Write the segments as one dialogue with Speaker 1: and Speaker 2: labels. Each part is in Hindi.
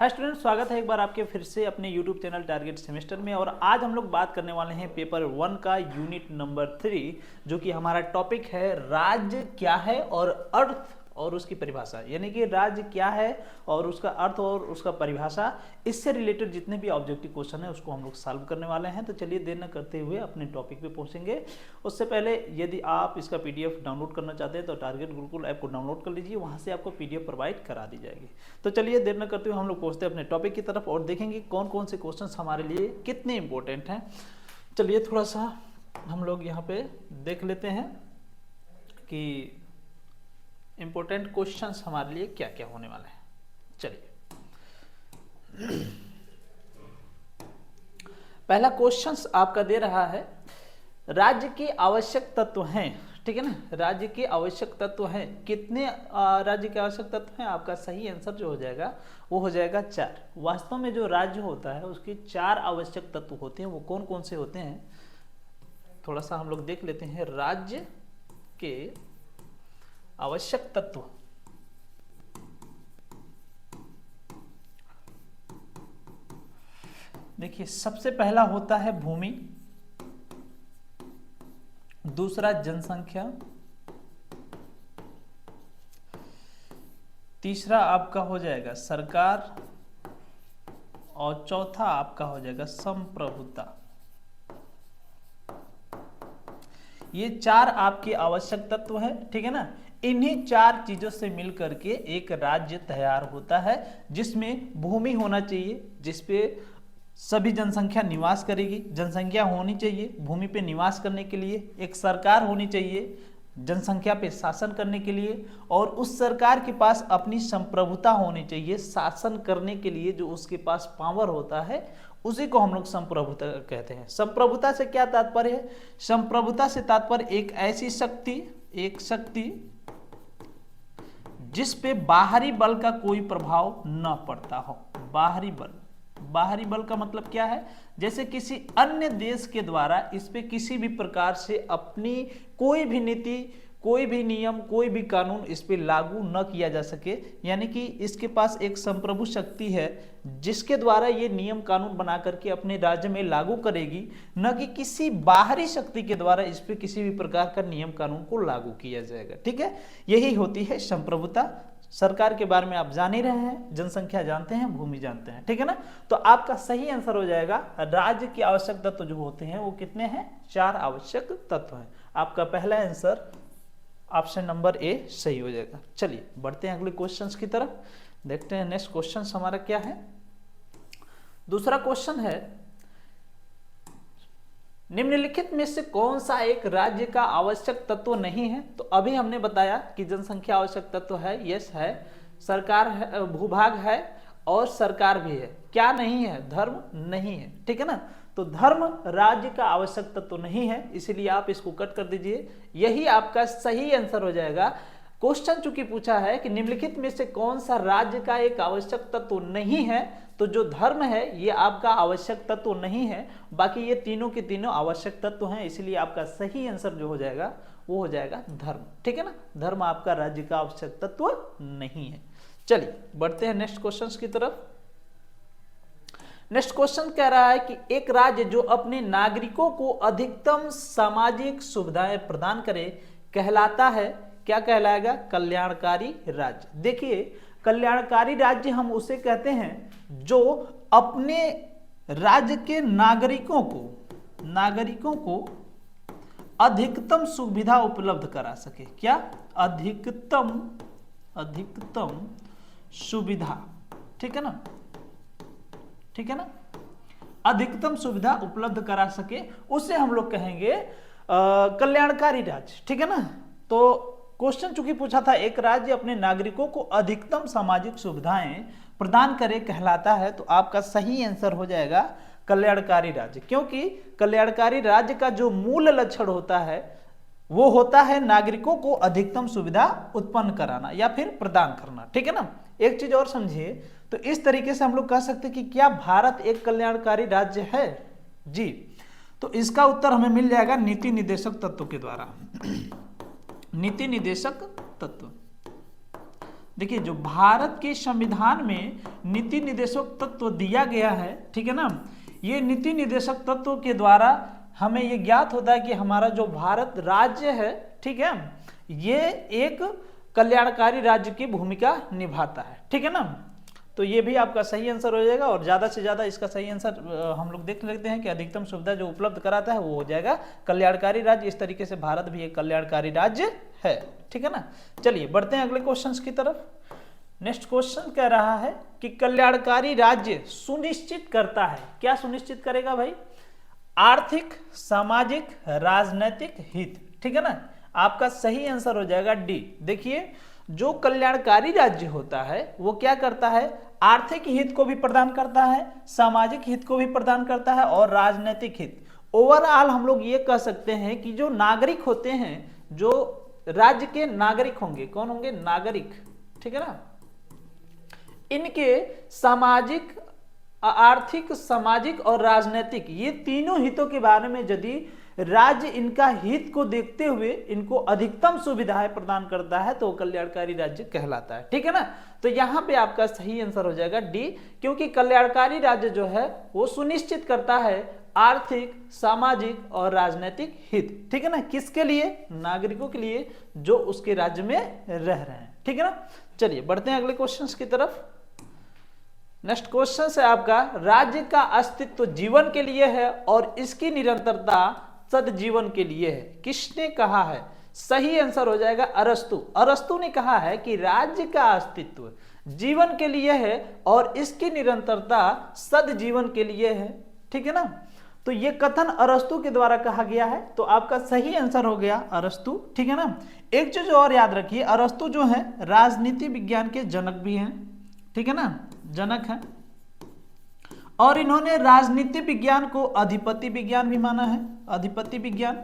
Speaker 1: हाय स्टूडेंट, स्वागत है एक बार आपके फिर से अपने YouTube चैनल टारगेट सेमेस्टर में। और आज हम लोग बात करने वाले हैं पेपर 1 का यूनिट नंबर 3, जो कि हमारा टॉपिक है राज्य क्या है और अर्थ और उसकी परिभाषा। यानी कि राज्य क्या है और उसका अर्थ और उसका परिभाषा, इससे रिलेटेड जितने भी ऑब्जेक्टिव क्वेश्चन है उसको हम लोग सॉल्व करने वाले हैं। तो चलिए देर न करते हुए अपने टॉपिक पे पहुंचेंगे। उससे पहले यदि आप इसका PDF डाउनलोड करना चाहते हैं तो टारगेट गुरुकुल ऐप को डाउनलोड कर लीजिए, वहां से आपको PDF प्रोवाइड करा दी जाएगी। तो चलिए देर न करते हुए हम लोग पहुंचते हैं अपने टॉपिक की तरफ और देखेंगे कौन कौन से क्वेश्चन हमारे लिए कितने इंपॉर्टेंट हैं। चलिए थोड़ा सा हम लोग यहाँ पे देख लेते हैं कि इंपॉर्टेंट क्वेश्चंस हमारे लिए क्या क्या होने वाले हैं। चलिए पहला क्वेश्चंस आपका दे रहा है, राज्य के आवश्यक तत्व हैं। ठीक है ना, राज्य के आवश्यक तत्व हैं। कितने राज्य के आवश्यक तत्व हैं? आपका सही आंसर जो हो जाएगा वो हो जाएगा 4। वास्तव में जो राज्य होता है उसके 4 आवश्यक तत्व होते हैं। वो कौन कौन से होते हैं थोड़ा सा हम लोग देख लेते हैं। राज्य के आवश्यक तत्व, देखिए सबसे पहला होता है भूमि, दूसरा जनसंख्या, तीसरा आपका हो जाएगा सरकार और चौथा आपका हो जाएगा संप्रभुता। ये 4 आपके आवश्यक तत्व है। ठीक है ना, इन्हीं 4 चीजों से मिल करके एक राज्य तैयार होता है, जिसमें भूमि होना चाहिए जिसपे सभी जनसंख्या निवास करेगी, जनसंख्या होनी चाहिए भूमि पे निवास करने के लिए, एक सरकार होनी चाहिए जनसंख्या पे शासन करने के लिए, और उस सरकार के पास अपनी संप्रभुता होनी चाहिए शासन करने के लिए। जो उसके पास पावर होता है उसी को हम लोग संप्रभुता कहते हैं। संप्रभुता से क्या तात्पर्य है? संप्रभुता से तात्पर्य एक ऐसी शक्ति, एक शक्ति जिस पे बाहरी बल का कोई प्रभाव न पड़ता हो। बाहरी बल, बाहरी बल का मतलब क्या है? जैसे किसी अन्य देश के द्वारा इस पे किसी भी प्रकार से अपनी कोई भी नीति, कोई भी नियम, कोई भी कानून इस पे लागू न किया जा सके। यानी कि इसके पास एक संप्रभु शक्ति है जिसके द्वारा ये नियम कानून बना करके अपने राज्य में लागू करेगी, न कि किसी बाहरी शक्ति के द्वारा इस पे किसी भी प्रकार का नियम कानून को लागू किया जाएगा। ठीक है, यही होती है संप्रभुता। सरकार के बारे में आप जान ही रहे हैं, जनसंख्या जानते हैं, भूमि जानते हैं। ठीक है ना, तो आपका सही आंसर हो जाएगा राज्य के आवश्यक तत्व जो होते हैं वो कितने हैं? 4 आवश्यक तत्व हैं। आपका पहला आंसर ऑप्शन नंबर ए सही हो जाएगा। चलिए बढ़ते हैं अगले क्वेश्चंस की तरफ, देखते हैं नेक्स्ट क्वेश्चन हमारा क्या है। दूसरा क्वेश्चन है, निम्नलिखित में से कौन सा एक राज्य का आवश्यक तत्व नहीं है? तो अभी हमने बताया कि जनसंख्या आवश्यक तत्व है, यस है, सरकार है, भूभाग है और सरकार भी है। क्या नहीं है? धर्म नहीं है। ठीक है ना, तो धर्म राज्य का आवश्यक तत्व नहीं है, इसीलिए आप इसको कट कर दीजिए। यही आपका सही आंसर हो जाएगा। क्वेश्चन चूंकि पूछा है कि निम्नलिखित में से कौन सा राज्य का एक आवश्यक तत्व नहीं है, तो जो धर्म है ये आपका आवश्यक तत्व नहीं है। बाकी ये तीनों के तीनों आवश्यक तत्व हैं, इसलिए आपका सही आंसर जो हो जाएगा वो हो जाएगा धर्म। ठीक है ना, धर्म आपका राज्य का आवश्यक तत्व नहीं है। चलिए बढ़ते हैं नेक्स्ट क्वेश्चन की तरफ। नेक्स्ट क्वेश्चन कह रहा है कि एक राज्य जो अपने नागरिकों को अधिकतम सामाजिक सुविधाएं प्रदान करे कहलाता है, क्या कहलाएगा? कल्याणकारी राज्य। देखिए कल्याणकारी राज्य हम उसे कहते हैं जो अपने राज्य के नागरिकों को अधिकतम सुविधा उपलब्ध करा सके। क्या? अधिकतम सुविधा। ठीक है ना, ठीक है ना, अधिकतम सुविधा उपलब्ध करा सके उसे हम लोग कहेंगे कल्याणकारी राज्य। ठीक है ना, तो क्वेश्चन चूंकि पूछा था एक राज्य अपने नागरिकों को अधिकतम सामाजिक सुविधाएं प्रदान करे कहलाता है, तो आपका सही आंसर हो जाएगा कल्याणकारी राज्य। क्योंकि कल्याणकारी राज्य का जो मूल लक्षण होता है वो होता है नागरिकों को अधिकतम सुविधा उत्पन्न कराना या फिर प्रदान करना। ठीक है ना, एक चीज और समझिए, तो इस तरीके से हम लोग कह सकते हैं कि क्या भारत एक कल्याणकारी राज्य है? जी, तो इसका उत्तर हमें मिल जाएगा नीति निर्देशक तत्व के द्वारा। नीति निर्देशक तत्व, देखिए जो भारत के संविधान में नीति निर्देशक तत्व दिया गया है, ठीक है ना, ये नीति निर्देशक तत्व के द्वारा हमें ये ज्ञात होता है कि हमारा जो भारत राज्य है, ठीक है, ये एक कल्याणकारी राज्य की भूमिका निभाता है, ठीक है ना। तो ये भी आपका सही आंसर हो जाएगा और ज्यादा से ज्यादा इसका सही आंसर हम लोग देख लेते हैं कि अधिकतम सुविधा जो उपलब्ध कराता है वो हो जाएगा कल्याणकारी राज्य। इस तरीके से भारत भी एक कल्याणकारी राज्य है, ठीक है ना। चलिए बढ़ते हैं अगले क्वेश्चन की तरफ। नेक्स्ट क्वेश्चन कह रहा है कि कल्याणकारी राज्य सुनिश्चित करता है, क्या सुनिश्चित करेगा भाई? आर्थिक, सामाजिक, राजनैतिक हित, ठीक है ना। आपका सही आंसर हो जाएगा डी। देखिए जो कल्याणकारी राज्य होता है वो क्या करता है? आर्थिक हित को भी प्रदान करता है, सामाजिक हित को भी प्रदान करता है और राजनीतिक हित। ओवरऑल हम लोग ये कह सकते हैं कि जो नागरिक होते हैं, जो राज्य के नागरिक होंगे, कौन होंगे? नागरिक, ठीक है ना, इनके सामाजिक, आर्थिक, सामाजिक और राजनीतिक ये तीनों हितों के बारे में यदि राज्य इनका हित को देखते हुए इनको अधिकतम सुविधाएं प्रदान करता है तो कल्याणकारी राज्य कहलाता है, ठीक है ना। तो यहां पे आपका सही आंसर हो जाएगा डी, क्योंकि कल्याणकारी राज्य जो है वो सुनिश्चित करता है आर्थिक, सामाजिक और राजनीतिक हित, ठीक है ना। किसके लिए? नागरिकों के लिए जो उसके राज्य में रह रहे हैं, ठीक है ना। चलिए बढ़ते हैं अगले क्वेश्चन की तरफ। नेक्स्ट क्वेश्चन है आपका, राज्य का अस्तित्व जीवन के लिए है और इसकी निरंतरता सदजीवन के लिए है। किसने कहा है? सही आंसर हो जाएगा अरस्तु। अरस्तु ने कहा है कि राज्य का अस्तित्व जीवन के लिए है और इसकी निरंतरता सदजीवन के लिए है, ठीक है ना। तो ये कथन अरस्तु के द्वारा कहा गया है, तो आपका सही आंसर हो गया अरस्तु, ठीक है ना। एक चीज और याद रखिए, अरस्तु जो है राजनीति विज्ञान के जनक भी हैं, ठीक है ना, जनक हैं, और इन्होंने राजनीति विज्ञान को अधिपति विज्ञान भी माना है, अधिपति विज्ञान।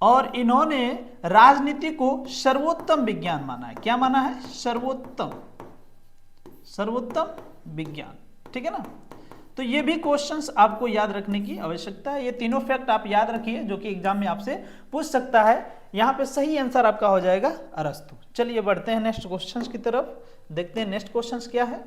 Speaker 1: और इन्होंने राजनीति को सर्वोत्तम विज्ञान माना है। क्या माना है? सर्वोत्तम, सर्वोत्तम विज्ञान, ठीक है ना। तो ये भी क्वेश्चंस आपको याद रखने की आवश्यकता है। ये तीनों फैक्ट आप याद रखिए जो कि एग्जाम में आपसे पूछ सकता है। यहां पे सही आंसर आपका हो जाएगा अरस्तु। चलिए बढ़ते हैं नेक्स्ट क्वेश्चंस की तरफ, देखते हैं नेक्स्ट क्वेश्चंस क्या है।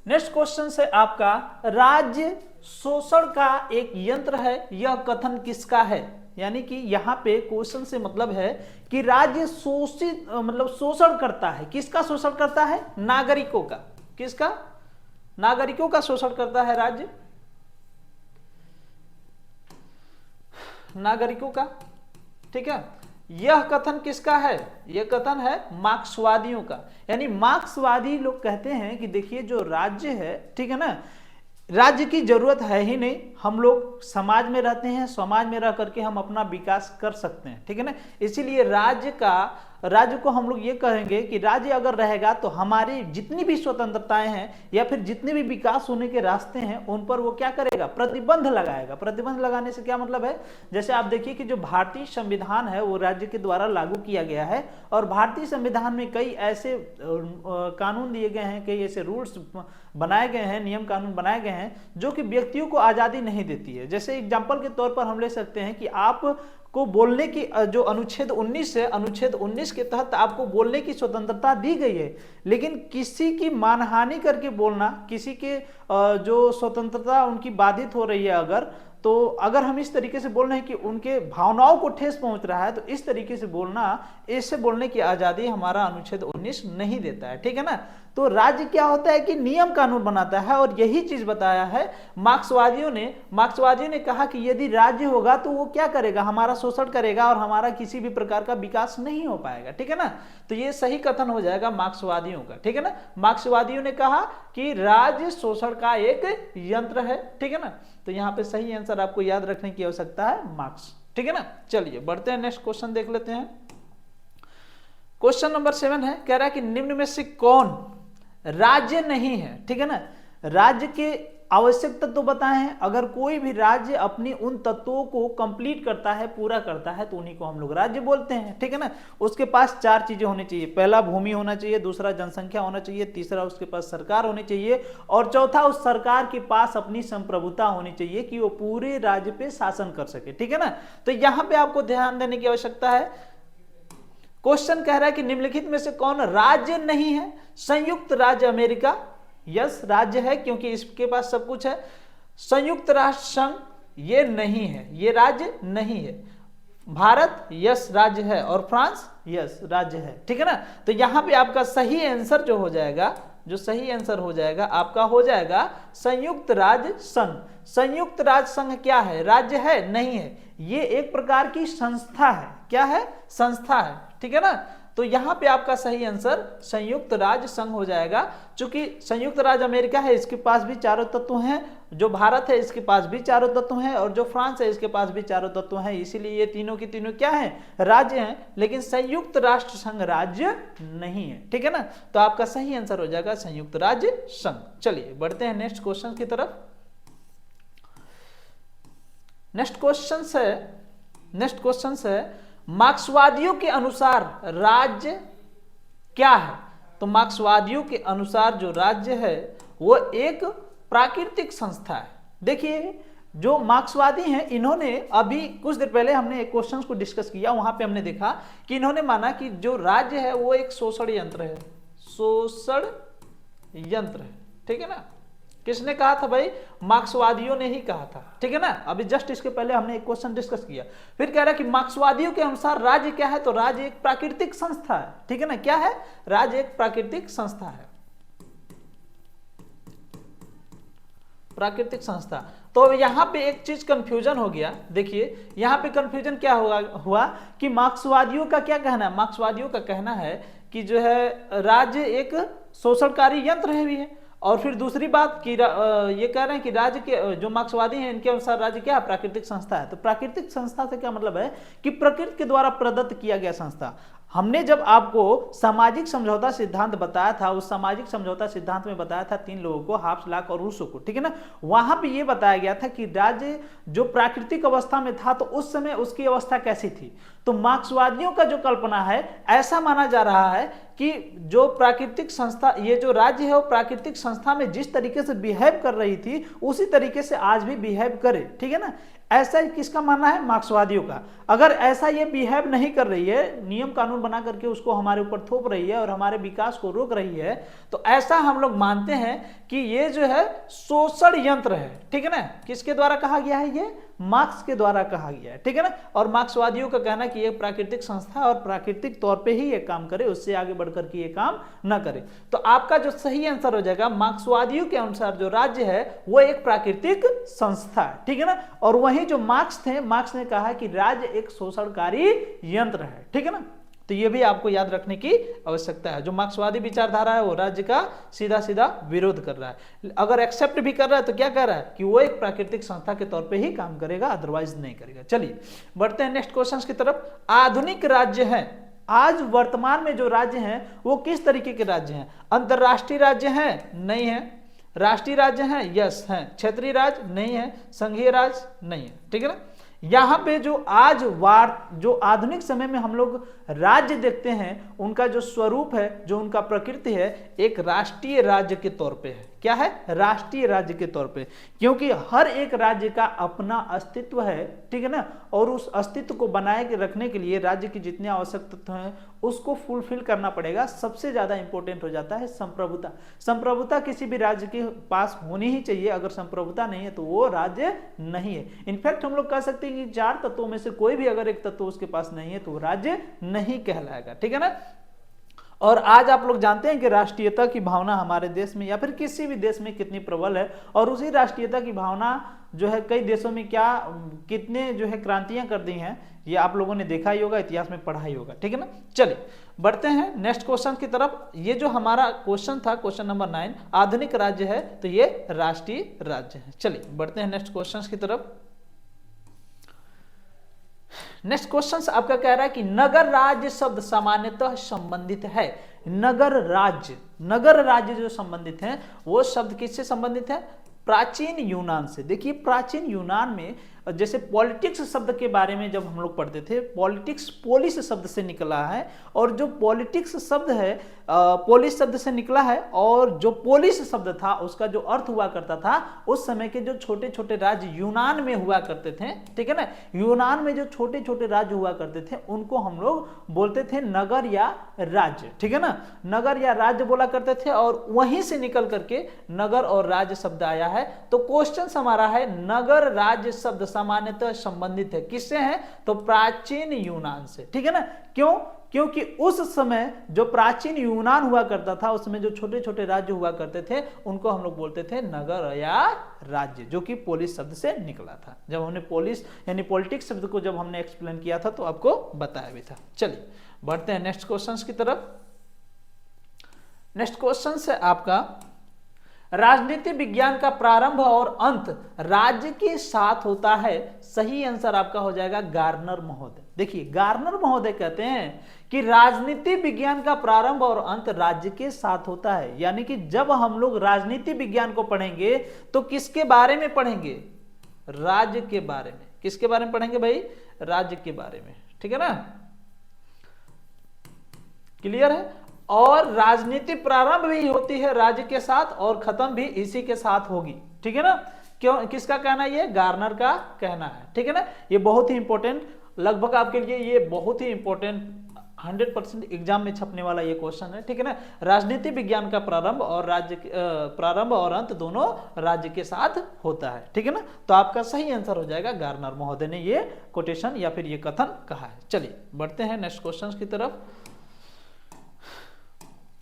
Speaker 1: नेक्स्ट क्वेश्चन है आपका, राज्य शोषण का एक यंत्र है, यह कथन किसका है? यानी कि यहां पे क्वेश्चन से मतलब है कि राज्य शोषित, मतलब शोषण करता है। किसका शोषण करता है? नागरिकों का। किसका? नागरिकों का शोषण करता है राज्य, नागरिकों का, ठीक है। यह कथन किसका है? यह कथन है मार्क्सवादियों का। यानी मार्क्सवादी लोग कहते हैं कि देखिए जो राज्य है, ठीक है ना, राज्य की जरूरत है ही नहीं, हम लोग समाज में रहते हैं, समाज में रह करके हम अपना विकास कर सकते हैं, ठीक है ना। इसीलिए राज्य को हम लोग ये कहेंगे कि राज्य अगर रहेगा तो हमारी जितनी भी स्वतंत्रताएं हैं या फिर जितने भी विकास होने के रास्ते हैं उन पर वो क्या करेगा? प्रतिबंध लगाएगा। प्रतिबंध लगाने से क्या मतलब है? जैसे आप देखिए कि जो भारतीय संविधान है वो राज्य के द्वारा लागू किया गया है और भारतीय संविधान में कई ऐसे कानून दिए गए हैं, कई ऐसे रूल्स बनाए गए हैं, नियम कानून बनाए गए हैं जो कि व्यक्तियों को आजादी नहीं देती है। जैसे एग्जाम्पल के तौर पर हम ले सकते हैं कि आप को बोलने की जो अनुच्छेद 19 है, अनुच्छेद 19 के तहत आपको बोलने की स्वतंत्रता दी गई है, लेकिन किसी की मानहानि करके बोलना, किसी के जो स्वतंत्रता उनकी बाधित हो रही है तो अगर हम इस तरीके से बोल रहे हैं कि उनके भावनाओं को ठेस पहुंच रहा है, तो इस तरीके से बोलना, इससे बोलने की आजादी हमारा अनुच्छेद 19 नहीं देता है, ठीक है ना। तो राज्य क्या होता है कि नियम कानून बनाता है और यही चीज बताया है मार्क्सवादियों ने कहा कि यदि राज्य होगा तो वो क्या करेगा? हमारा शोषण करेगा और हमारा किसी भी प्रकार का विकास नहीं हो पाएगा, ठीक है ना। तो ये सही कथन हो जाएगा मार्क्सवादियों का, ठीक है ना। मार्क्सवादियों ने कहा कि राज्य शोषण का एक यंत्र है, ठीक है ना। तो यहाँ पे सही आंसर आपको याद रखने की आवश्यकता है मार्क्स, ठीक है ना। चलिए बढ़ते हैं नेक्स्ट क्वेश्चन देख लेते हैं। क्वेश्चन नंबर 7 है, कह रहा है कि निम्न में से कौन राज्य नहीं है, ठीक है ना। राज्य के आवश्यक तत्व बताए हैं। अगर कोई भी राज्य अपनी उन तत्वों को कंप्लीट करता है, पूरा करता है, तो उन्हीं को हम लोग राज्य बोलते हैं, ठीक है ना। उसके पास 4 चीजें होनी चाहिए, पहला भूमि होना चाहिए, दूसरा जनसंख्या होना चाहिए, तीसरा उसके पास सरकार होनी चाहिए, और चौथा उस सरकार के पास अपनी संप्रभुता होनी चाहिए कि वो पूरे राज्य पे शासन कर सके, ठीक है ना। तो यहां पे आपको ध्यान देने की आवश्यकता है। क्वेश्चन कह रहा है कि निम्नलिखित में से कौन राज्य नहीं है। संयुक्त राज्य अमेरिका यस राज्य है, क्योंकि इसके पास सब कुछ है। संयुक्त राष्ट्र संघ ये नहीं है, ये राज्य नहीं है। भारत यस राज्य है, और फ्रांस यस राज्य है, ठीक है ना। तो यहां पे आपका सही आंसर जो हो जाएगा, जो सही आंसर हो जाएगा आपका हो जाएगा संयुक्त राज्य संघ। संयुक्त राज्य संघ क्या है, राज्य है नहीं है, ये एक प्रकार की संस्था है। क्या है, संस्था है, ठीक है ना। तो यहां पे आपका सही आंसर संयुक्त राज्य संघ हो जाएगा। चूंकि संयुक्त राज्य अमेरिका है, इसके पास भी चारों तत्व हैं, जो भारत है इसके पास भी चारों तत्व हैं, और जो फ्रांस है इसके पास भी चारों तत्व हैं, इसीलिए ये तीनों की तीनों क्या हैं, राज्य हैं। लेकिन संयुक्त राष्ट्र संघ राज्य नहीं है, ठीक है ना। तो आपका सही आंसर हो जाएगा संयुक्त राज्य संघ। चलिए बढ़ते हैं नेक्स्ट क्वेश्चन की तरफ। नेक्स्ट क्वेश्चन है मार्क्सवादियों के अनुसार राज्य क्या है। तो मार्क्सवादियों के अनुसार जो राज्य है वो एक प्राकृतिक संस्था है। देखिए जो मार्क्सवादी हैं, इन्होंने अभी कुछ देर पहले हमने एक क्वेश्चन को डिस्कस किया, वहां पे हमने देखा कि इन्होंने माना कि जो राज्य है वो एक शोषण यंत्र है, शोषण यंत्र है, ठीक है ना। किसने कहा था भाई, मार्क्सवादियों ने ही कहा था, ठीक है ना। अभी जस्ट इसके पहले हमने एक क्वेश्चन डिस्कस किया। फिर कह रहा है कि मार्क्सवादियों के अनुसार राज्य क्या है, तो राज्य एक प्राकृतिक संस्था है, ठीक है ना। क्या है, राज्य एक प्राकृतिक संस्था है, प्राकृतिक संस्था। तो यहां पे एक चीज कंफ्यूजन हो गया। देखिए यहां पे कंफ्यूजन क्या हुआ कि मार्क्सवादियों का क्या कहना है, मार्क्सवादियों का कहना है कि जो है राज्य एक शोषणकारी यंत्र है भी है, और फिर दूसरी बात कि ये कह रहे हैं कि राज्य के जो मार्क्सवादी हैं इनके अनुसार राज्य क्या है, प्राकृतिक संस्था है। तो प्राकृतिक संस्था से क्या मतलब है कि प्रकृति के द्वारा प्रदत्त किया गया संस्था। हमने जब आपको सामाजिक समझौता सिद्धांत बताया था, उस सामाजिक समझौता सिद्धांत में बताया था 3 लोगों को, हाफ्स, लाक और रूसो को, ठीक है ना। वहां पे ये बताया गया था कि राज्य जो प्राकृतिक अवस्था में था तो उस समय उसकी अवस्था कैसी थी। तो मार्क्सवादियों का जो कल्पना है, ऐसा माना जा रहा है कि जो प्राकृतिक संस्था, ये जो राज्य है वो प्राकृतिक संस्था में जिस तरीके से बिहेव कर रही थी उसी तरीके से आज भी बिहेव करे, ठीक है ना। ऐसा किसका मानना है, मार्क्सवादियों का। अगर ऐसा ये बिहेव नहीं कर रही है, नियम कानून बना करके उसको हमारे ऊपर थोप रही है और हमारे विकास को रोक रही है, तो ऐसा हम लोग मानते हैं कि ये जो है शोषण यंत्र है, ठीक है ना। किसके द्वारा कहा गया है, ये मार्क्स के द्वारा कहा गया है, ठीक है ना। और मार्क्सवादियों का कहना कि ये प्राकृतिक संस्था और प्राकृतिक तौर पे ही ये काम करे, उससे आगे बढ़कर के ये काम न करे। तो आपका जो सही आंसर हो जाएगा, मार्क्सवादियों के अनुसार जो राज्य है वो एक प्राकृतिक संस्था है, ठीक है ना। और वहीं जो मार्क्स थे, मार्क्स ने कहा कि राज्य एक शोषणकारी यंत्र है, ठीक है ना। तो ये भी आपको याद रखने की आवश्यकता है। जो मार्क्सवादी विचारधारा है वो राज्य का सीधा सीधा विरोध कर रहा है। अगर एक्सेप्ट भी कर रहा है तो क्या कह रहा है कि वो एक प्राकृतिक संस्था के तौर पे ही काम करेगा, अदरवाइज नहीं करेगा। चलिए बढ़ते हैं नेक्स्ट क्वेश्चन की तरफ। आधुनिक राज्य है, आज वर्तमान में जो राज्य हैं वो किस तरीके के राज्य हैं। अंतरराष्ट्रीय राज्य हैं, नहीं है। राष्ट्रीय राज्य हैं, यस हैं। क्षेत्रीय राज्य नहीं है। संघीय राज्य नहीं है, ठीक है ना। यहां पे जो जो आधुनिक समय में हम लोग राज्य देखते हैं, उनका जो स्वरूप है, जो उनका प्रकृति है, एक राष्ट्रीय राज्य के तौर पे है। क्या है, राष्ट्रीय राज्य के तौर पे। क्योंकि हर एक राज्य का अपना अस्तित्व है, ठीक है ना। और उस अस्तित्व को बनाए के रखने के लिए राज्य की जितने आवश्यक तत्व हैं उसको फुलफिल करना पड़ेगा। सबसे ज्यादा इंपॉर्टेंट हो जाता है संप्रभुता। संप्रभुता किसी भी राज्य के पास होनी ही चाहिए। अगर संप्रभुता नहीं है तो वो राज्य नहीं है। इनफैक्ट हम लोग कह सकते हैं कि 4 तत्वों में से कोई भी अगर एक तत्व उसके पास नहीं है तो वो राज्य नहीं कहलाएगा, ठीक है ना। और आज आप लोग जानते हैं कि राष्ट्रीयता की भावना हमारे देश में या फिर किसी भी देश में कितनी प्रबल है, और उसी राष्ट्रीयता की भावना जो है कई देशों में कितने जो है क्रांतियां कर दी हैं, ये आप लोगों ने देखा ही होगा, इतिहास में पढ़ा ही होगा, ठीक है ना। चलिए बढ़ते हैं नेक्स्ट क्वेश्चन की तरफ। ये जो हमारा क्वेश्चन था, क्वेश्चन नंबर 9, आधुनिक राज्य है तो ये राष्ट्रीय राज्य है। चलिए बढ़ते हैं नेक्स्ट क्वेश्चन की तरफ। नेक्स्ट क्वेश्चन आपका कह रहा है कि नगर राज्य शब्द सामान्यतः संबंधित है। नगर राज्य जो संबंधित है वो शब्द किससे संबंधित है, प्राचीन यूनान से। देखिए प्राचीन यूनान में जैसे पॉलिटिक्स शब्द के बारे में जब हम लोग पढ़ते थे, पॉलिटिक्स पोलिस शब्द से निकला है, और जो पॉलिटिक्स शब्द है पोलिस शब्द से निकला है, और जो पोलिस शब्द था उसका जो अर्थ हुआ करता था उस समय के जो छोटे छोटे राज्य यूनान में हुआ करते थे, ठीक है ना, यूनान में जो छोटे छोटे राज्य हुआ करते थे उनको हम लोग बोलते थे नगर या राज्य, ठीक है ना, नगर या राज्य बोला करते थे, और वहीं से निकल करके नगर और राज्य शब्द आया है। तो क्वेश्चन हमारा है नगर राज्य शब्द सामान्यतः संबंधित है किससे है, तो प्राचीन यूनान से, ठीक है ना। क्यों? क्योंकि उस समय जो प्राचीन यूनान हुआ करता था उसमें जो छोटे छोटे राज्य हुआ करते थे उनको हम लोग बोलते थे नगर या राज्य, जो कि पोलिस शब्द से निकला था। जब हमने पोलिस यानी पॉलिटिक्स शब्द को जब हमने एक्सप्लेन किया था तो आपको बताया भी था। चलिए बढ़ते हैं नेक्स्ट क्वेश्चन की तरफ। नेक्स्ट क्वेश्चन है आपका, राजनीति विज्ञान का प्रारंभ और अंत राज्य के साथ होता है। सही आंसर आपका हो जाएगा गार्नर महोदय। देखिए गार्नर महोदय कहते हैं कि राजनीति विज्ञान का प्रारंभ और अंत राज्य के साथ होता है, यानी कि जब हम लोग राजनीति विज्ञान को पढ़ेंगे तो किसके बारे में पढ़ेंगे, राज्य के बारे में। किसके बारे में पढ़ेंगे भाई, राज्य के बारे में, ठीक है ना, क्लियर है। और राजनीति प्रारंभ भी होती है राज्य के साथ और खत्म भी इसी के साथ होगी, ठीक है ना। क्यों, किसका कहना है, ये गार्नर का कहना है, ठीक है ना। ये बहुत ही इंपॉर्टेंट, लगभग आपके लिए ये बहुत ही इंपॉर्टेंट 100% एग्जाम में छपने वाला ये क्वेश्चन है, ठीक है ना। राजनीति विज्ञान का प्रारंभ और प्रारंभ और अंत दोनों राज्य के साथ होता है, ठीक है ना। तो आपका सही आंसर हो जाएगा गार्नर महोदय ने ये कोटेशन या फिर ये कथन कहा है। चलिए बढ़ते हैं नेक्स्ट क्वेश्चन की तरफ।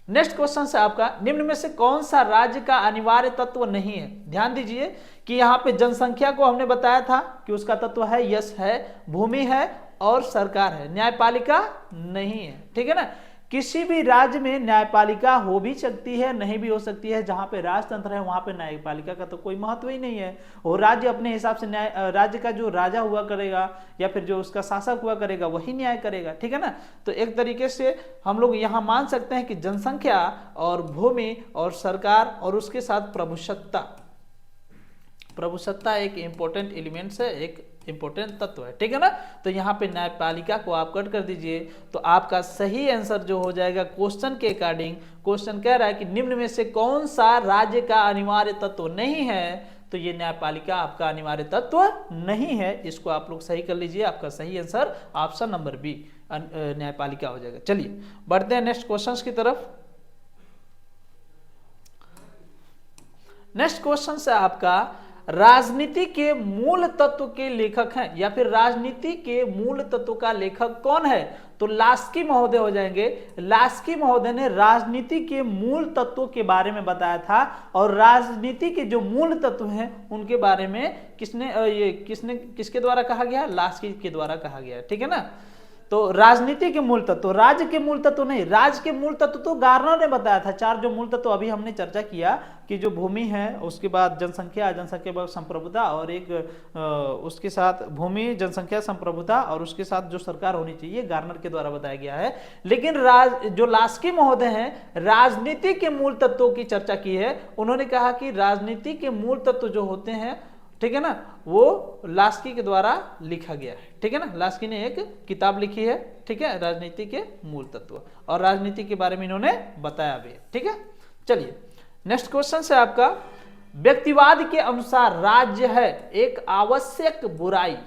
Speaker 1: नेक्स्ट क्वेश्चन से आपका, निम्न में से कौन सा राज्य का अनिवार्य तत्व नहीं है। ध्यान दीजिए कि यहाँ पे जनसंख्या को हमने बताया था कि उसका तत्व है यश है, भूमि है और सरकार है, न्यायपालिका नहीं है, ठीक है ना। किसी भी राज्य में न्यायपालिका हो भी सकती है, नहीं भी हो सकती है। जहां पे राजतंत्र है वहां पे न्यायपालिका का तो कोई महत्व ही नहीं है। और राज्य अपने हिसाब से न्याय, राज्य का जो राजा हुआ करेगा या फिर जो उसका शासक हुआ करेगा वही न्याय करेगा, ठीक है ना। तो एक तरीके से हम लोग यहाँ मान सकते हैं कि जनसंख्या और भूमि और सरकार और उसके साथ प्रभुसत्ता एक इंपॉर्टेंट एलिमेंट्स है, एक इंपॉर्टेंट तत्व है, ठीक है ना। तो यहाँ पे न्यायपालिका को आप कट कर दीजिए तो आपका सही आंसर जो हो जाएगा क्वेश्चन के अकॉर्डिंग, क्वेश्चन कह रहा है कि निम्न में से कौन सा राज्य का अनिवार्य तत्व नहीं है, तो ये न्यायपालिका आपका अनिवार्य तत्व नहीं है। इसको आप लोग सही कर लीजिए, आपका सही आंसर ऑप्शन नंबर बी न्यायपालिका हो जाएगा। चलिए बढ़ते हैं नेक्स्ट क्वेश्चन की तरफ। नेक्स्ट क्वेश्चन से आपका, राजनीति के मूल तत्व के लेखक हैं या फिर राजनीति के मूल तत्व का लेखक कौन है, तो लास्की महोदय हो जाएंगे। लास्की महोदय ने राजनीति के मूल तत्वों के बारे में बताया था, और राजनीति के जो मूल तत्व हैं उनके बारे में किसके द्वारा कहा गया, लास्की के द्वारा कहा गया, ठीक है ना। तो राजनीति के मूल तत्व, राज्य के मूल तत्व नहीं, राज्य के मूल तत्व तो गार्नर ने बताया था। 4 जो मूल तत्व अभी हमने चर्चा किया कि जो भूमि है, उसके बाद जनसंख्या, जनसंख्या पर संप्रभुता, और एक उसके साथ भूमि, जनसंख्या, संप्रभुता और उसके साथ जो सरकार होनी चाहिए, गार्नर के द्वारा बताया गया है। लेकिन जो लास्की महोदय हैं राजनीति के मूल तत्वों की चर्चा की है। उन्होंने कहा कि राजनीति के मूल तत्व जो होते हैं, ठीक है ना, वो लास्की के द्वारा लिखा गया है, ठीक है ना। लास्की ने एक किताब लिखी है, ठीक है, राजनीति के मूल तत्व, और राजनीति के बारे में इन्होंने बताया भी है, ठीक है। चलिए नेक्स्ट क्वेश्चन से आपका, व्यक्तिवाद के अनुसार राज्य है एक आवश्यक बुराई।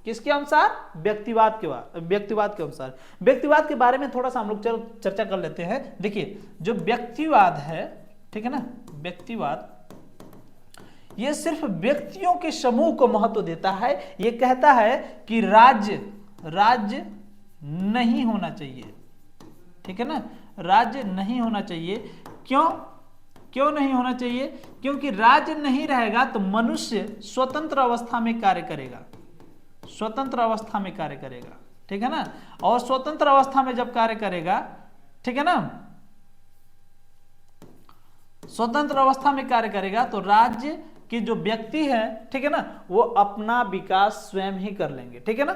Speaker 1: किसके अनुसार, व्यक्तिवाद के अनुसार। व्यक्तिवाद के बारे में थोड़ा सा हम लोग चर्चा कर लेते हैं। देखिए जो व्यक्तिवाद है, ठीक है ना, व्यक्तिवाद ये सिर्फ व्यक्तियों के समूह को महत्व देता है। ये कहता है कि राज्य नहीं होना चाहिए, ठीक है ना, राज्य नहीं होना चाहिए। क्यों नहीं होना चाहिए, क्योंकि राज्य नहीं रहेगा तो मनुष्य स्वतंत्र अवस्था में कार्य करेगा, ठीक है ना। और स्वतंत्र अवस्था में जब कार्य करेगा, ठीक है ना, स्वतंत्र अवस्था में कार्य करेगा तो राज्य कि जो व्यक्ति है, ठीक है ना, वो अपना विकास स्वयं ही कर लेंगे, ठीक है ना।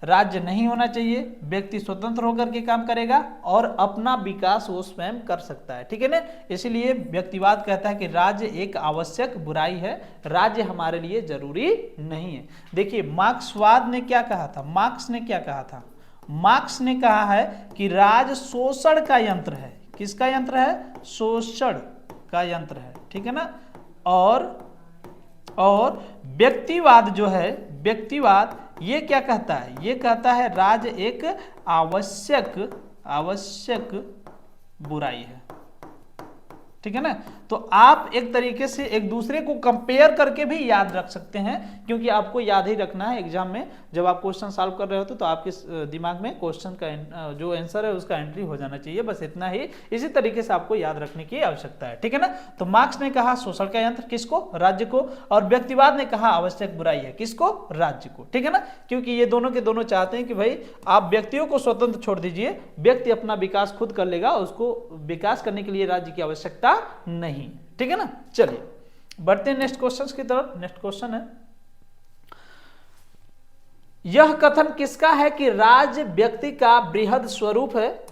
Speaker 1: राज्य नहीं होना चाहिए, व्यक्ति स्वतंत्र होकर के काम करेगा और अपना विकास वो स्वयं कर सकता है, ठीक है ना। इसलिए व्यक्तिवाद कहता है कि राज्य एक आवश्यक बुराई है, राज्य हमारे लिए जरूरी नहीं है। देखिए मार्क्सवाद ने क्या कहा था, मार्क्स ने क्या कहा था, मार्क्स ने कहा है कि राज शोषण का यंत्र है। किसका यंत्र है? शोषण का यंत्र है, ठीक है ना। और व्यक्तिवाद जो है, व्यक्तिवाद ये क्या कहता है? ये कहता है राज एक आवश्यक बुराई है, ठीक है ना। तो आप एक तरीके से एक दूसरे को कंपेयर करके भी याद रख सकते हैं, क्योंकि आपको याद ही रखना है एग्जाम में जब आप क्वेश्चन सॉल्व कर रहे होते तो आपके दिमाग में क्वेश्चन का जो आंसर है उसका एंट्री हो जाना चाहिए, बस इतना ही। इसी तरीके से आपको याद रखने की आवश्यकता है, ठीक है ना। तो मार्क्स ने कहा शोषण का यंत्र, किसको? राज्य को। और व्यक्तिवाद ने कहा आवश्यक बुराई है, किसको? राज्य को, ठीक है ना। क्योंकि ये दोनों के दोनों चाहते हैं कि भाई आप व्यक्तियों को स्वतंत्र छोड़ दीजिए, व्यक्ति अपना विकास खुद कर लेगा, उसको विकास करने के लिए राज्य की आवश्यकता नहीं, ठीक है ना। चलिए बढ़ते हैं नेक्स्ट क्वेश्चन की तरफ। नेक्स्ट क्वेश्चन है, यह कथन किसका है कि राज्य व्यक्ति का बृहद स्वरूप है?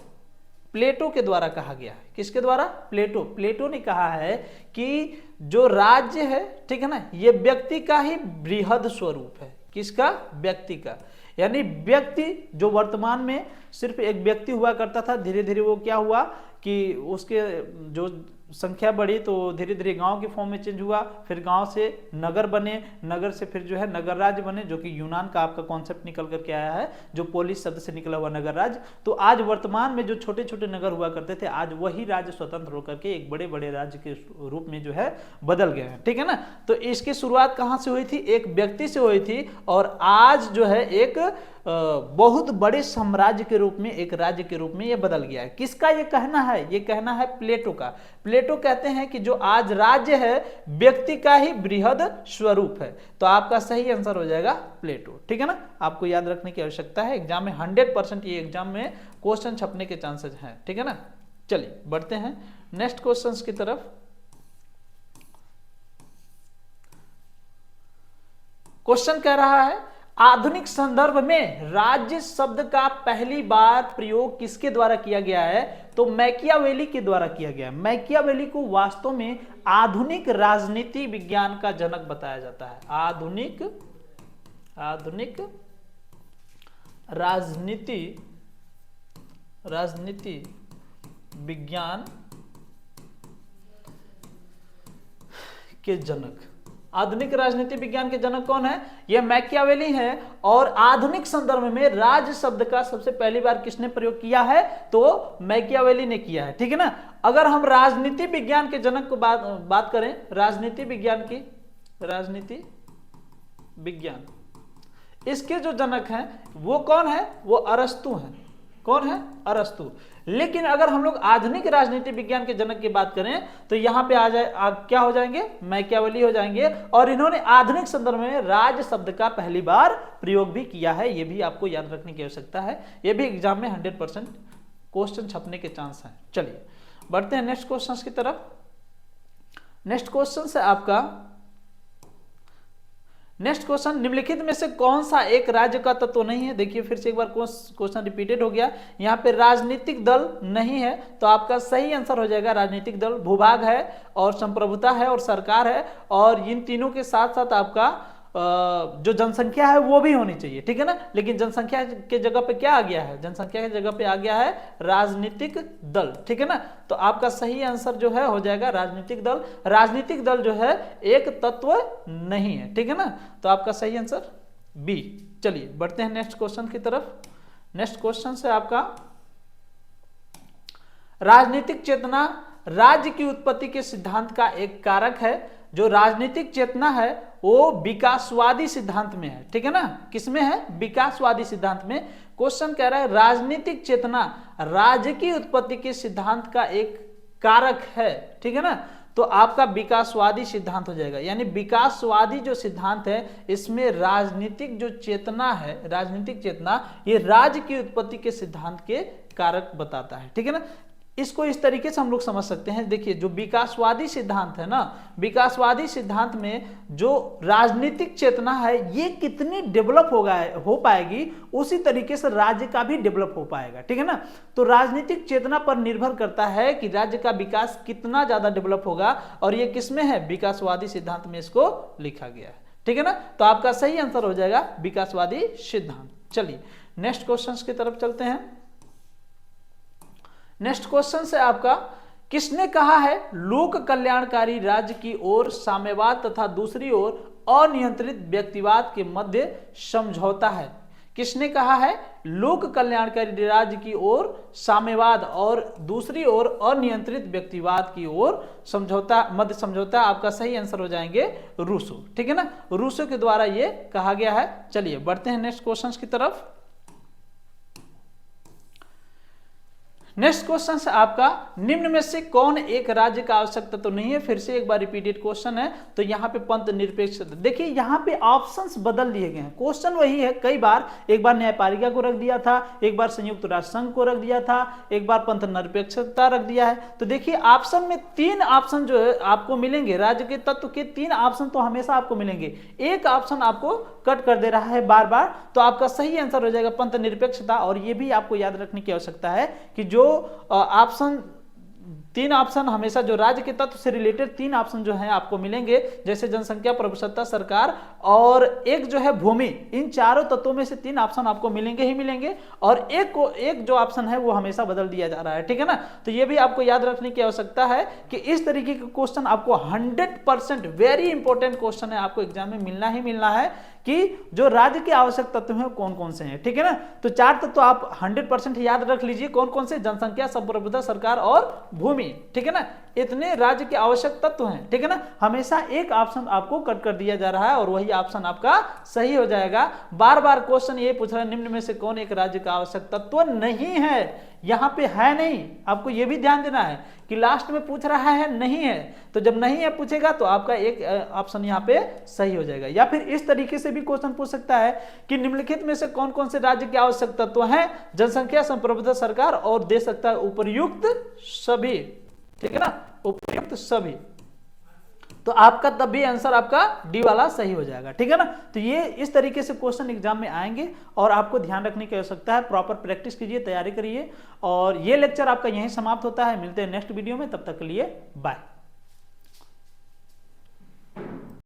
Speaker 1: प्लेटो के द्वारा कहा गया है। किसके द्वारा? प्लेटो ने कहा है कि जो राज्य है, ठीक है ना, ये व्यक्ति का ही बृहद स्वरूप है। किसका? व्यक्ति का। यानी व्यक्ति जो वर्तमान में सिर्फ एक व्यक्ति हुआ करता था, धीरे धीरे वो क्या हुआ कि उसके जो संख्या बढ़ी तो धीरे धीरे गांव के फॉर्म में चेंज हुआ, फिर गांव से नगर बने, नगर से फिर जो है नगर राज्य बने, जो कि यूनान का आपका कॉन्सेप्ट निकल करके आया है, जो पोलिस शब्द से निकला हुआ नगर राज्य। तो आज वर्तमान में जो छोटे छोटे नगर हुआ करते थे, आज वही राज्य स्वतंत्र होकर के एक बड़े बड़े राज्य के रूप में जो है बदल गए हैं, ठीक है ना। तो इसकी शुरुआत कहाँ से हुई थी? एक व्यक्ति से हुई थी, और आज जो है एक बहुत बड़े साम्राज्य के रूप में, एक राज्य के रूप में ये बदल गया है। किसका ये कहना है? ये कहना है प्लेटो का। प्लेटो कहते हैं कि जो आज राज्य है व्यक्ति का ही बृहद स्वरूप है। तो आपका सही आंसर हो जाएगा प्लेटो, ठीक है ना। आपको याद रखने की आवश्यकता है, एग्जाम में 100% ये एग्जाम में क्वेश्चन छपने के चांसेस हैं, ठीक है ना। चलिए बढ़ते हैं नेक्स्ट क्वेश्चंस की तरफ। क्वेश्चन कह रहा है आधुनिक संदर्भ में राज्य शब्द का पहली बार प्रयोग किसके द्वारा किया गया है? तो मैकियावेली के द्वारा किया गया है। मैकियावेली को वास्तव में आधुनिक राजनीति विज्ञान का जनक बताया जाता है। आधुनिक राजनीति विज्ञान के जनक। आधुनिक राजनीति विज्ञान के जनक कौन है? यह मैकियावेली है। और आधुनिक संदर्भ में राज्य शब्द का सबसे पहली बार किसने प्रयोग किया है? तो मैकियावेली ने किया है, ठीक है ना। अगर हम राजनीति विज्ञान के जनक को बात करें, राजनीति विज्ञान इसके जो जनक हैं वो कौन है? वो अरस्तु हैं। कौन है? अरस्तु। लेकिन अगर हम लोग आधुनिक राजनीति विज्ञान के जनक की बात करें तो यहां पे क्या हो जाएंगे? मैकियावेली हो जाएंगे। और इन्होंने आधुनिक संदर्भ में राज्य शब्द का पहली बार प्रयोग भी किया है। यह भी आपको याद रखने की आवश्यकता है, यह भी एग्जाम में 100% क्वेश्चन छपने के चांस हैं। चलिए बढ़ते हैं नेक्स्ट क्वेश्चन की तरफ। नेक्स्ट क्वेश्चन है आपका, नेक्स्ट क्वेश्चन, निम्नलिखित में से कौन सा एक राज्य का तत्व नहीं है? देखिए फिर से एक बार क्वेश्चन रिपीटेड हो गया। यहाँ पे राजनीतिक दल नहीं है, तो आपका सही आंसर हो जाएगा राजनीतिक दल। भूभाग है और संप्रभुता है और सरकार है, और इन तीनों के साथ साथ आपका जो जनसंख्या है वो भी होनी चाहिए, ठीक है ना। लेकिन जनसंख्या के जगह पे क्या आ गया है? जनसंख्या के जगह पे आ गया है राजनीतिक दल, ठीक है ना। तो आपका सही आंसर जो है हो जाएगा राजनीतिक दल। राजनीतिक दल जो है एक तत्व नहीं है, ठीक है ना। तो आपका सही आंसर बी। चलिए बढ़ते हैं नेक्स्ट क्वेश्चन की तरफ। नेक्स्ट क्वेश्चन है आपका, राजनीतिक चेतना राज्य की उत्पत्ति के सिद्धांत का एक कारक है। जो राजनीतिक चेतना है वो विकासवादी सिद्धांत में है, ठीक है ना। किसमें है? विकासवादी सिद्धांत में। क्वेश्चन कह रहा है राजनीतिक चेतना राज्य की उत्पत्ति के सिद्धांत का एक कारक है, ठीक है ना। तो आपका विकासवादी सिद्धांत हो जाएगा। यानी विकासवादी जो सिद्धांत है इसमें राजनीतिक जो चेतना है, राजनीतिक चेतना, ये राज्य की उत्पत्ति के सिद्धांत के कारक बताता है, ठीक है ना। इसको इस तरीके से हम लोग समझ सकते हैं। देखिए जो विकासवादी सिद्धांत है ना, विकासवादी सिद्धांत में जो राजनीतिक चेतना है ये कितनी डेवलप हो पाएगी, उसी तरीके से राज्य का भी डेवलप हो पाएगा, ठीक है ना। तो राजनीतिक चेतना पर निर्भर करता है कि राज्य का विकास कितना ज्यादा डेवलप होगा, और ये किसमें है, विकासवादी सिद्धांत में इसको लिखा गया है, ठीक है ना। तो आपका सही आंसर हो जाएगा विकासवादी सिद्धांत। चलिए नेक्स्ट क्वेश्चन की तरफ चलते हैं। नेक्स्ट क्वेश्चन है आपका, किसने कहा है लोक कल्याणकारी राज्य की ओर साम्यवाद तथा दूसरी ओर अनियंत्रित व्यक्तिवाद के मध्य समझौता है। किसने कहा है लोक कल्याणकारी राज्य की ओर साम्यवाद और दूसरी ओर अनियंत्रित व्यक्तिवाद की ओर समझौता, मध्य समझौता। आपका सही आंसर हो जाएंगे रूसो, ठीक है ना। रूसो के द्वारा ये कहा गया है। चलिए बढ़ते हैं नेक्स्ट क्वेश्चन की तरफ। नेक्स्ट क्वेश्चन है आपका, निम्न में से कौन एक राज्य का आवश्यक तत्व नहीं है। फिर से एक बार रिपीटेड क्वेश्चन है, तो यहाँ पे पंथ निरपेक्ष। देखिए यहाँ पे ऑप्शंस बदल दिए गए हैं, क्वेश्चन वही है कई बार। एक बार न्यायपालिका को रख दिया था, एक बार संयुक्त राष्ट्र संघ को रख दिया था, एक बार पंथ निरपेक्षता रख दिया है। तो देखिए ऑप्शन में 3 ऑप्शन जो है आपको मिलेंगे, राज्य के तत्व के 3 ऑप्शन तो हमेशा आपको मिलेंगे, एक ऑप्शन आपको कट कर दे रहा है बार बार। तो आपका सही आंसर हो जाएगा पंथ निरपेक्षता। और ये भी आपको याद रखने की आवश्यकता है कि जो ऑप्शन 3 ऑप्शन हमेशा जो राज्य के तत्व से रिलेटेड 3 ऑप्शन जो हैं आपको मिलेंगे, जैसे जनसंख्या, प्रभुसत्ता, सरकार और एक जो है भूमि। इन चारों तत्वों में से 3 ऑप्शन आपको मिलेंगे ही मिलेंगे, और एक जो ऑप्शन है वो हमेशा बदल दिया जा रहा है, ठीक है ना। तो ये भी आपको याद रखने की आवश्यकता है कि इस तरीके के क्वेश्चन आपको 100% वेरी इंपॉर्टेंट क्वेश्चन है, आपको एग्जाम में मिलना ही मिलना है कि जो राज्य के आवश्यक तत्व हैं कौन कौन से हैं, ठीक है ना। तो 4 तत्व आप 100% याद रख लीजिए, कौन कौन से, जनसंख्या, संप्रभुता, सरकार और भूमि, ठीक है ना। इतने राज्य के आवश्यक तत्व हैं, ठीक है ना। हमेशा एक ऑप्शन आपको कट कर दिया जा रहा है और वही ऑप्शन आपका सही हो जाएगा। बार बार क्वेश्चन ये पूछ रहा है निम्न में से कौन एक राज्य का आवश्यक तत्व नहीं है, यहां पे है नहीं। आपको ये भी ध्यान देना है कि लास्ट में पूछ रहा है नहीं है, तो जब नहीं है पूछेगा तो आपका एक ऑप्शन यहाँ पे सही हो जाएगा। या फिर इस तरीके से भी क्वेश्चन पूछ सकता है कि निम्नलिखित में से कौन कौन से राज्य के आवश्यक तत्व हैं, जनसंख्या, संप्रभुता, सरकार, और दे सकता है उपर्युक्त सभी, ठीक है ना, उपर्युक्त सभी। तो आपका तब भी आंसर आपका डी वाला सही हो जाएगा, ठीक है ना। तो ये इस तरीके से क्वेश्चन एग्जाम में आएंगे और आपको ध्यान रखने की आवश्यकता है। प्रॉपर प्रैक्टिस कीजिए, तैयारी करिए। और ये लेक्चर आपका यहीं समाप्त होता है। मिलते हैं नेक्स्ट वीडियो में, तब तक के लिए बाय।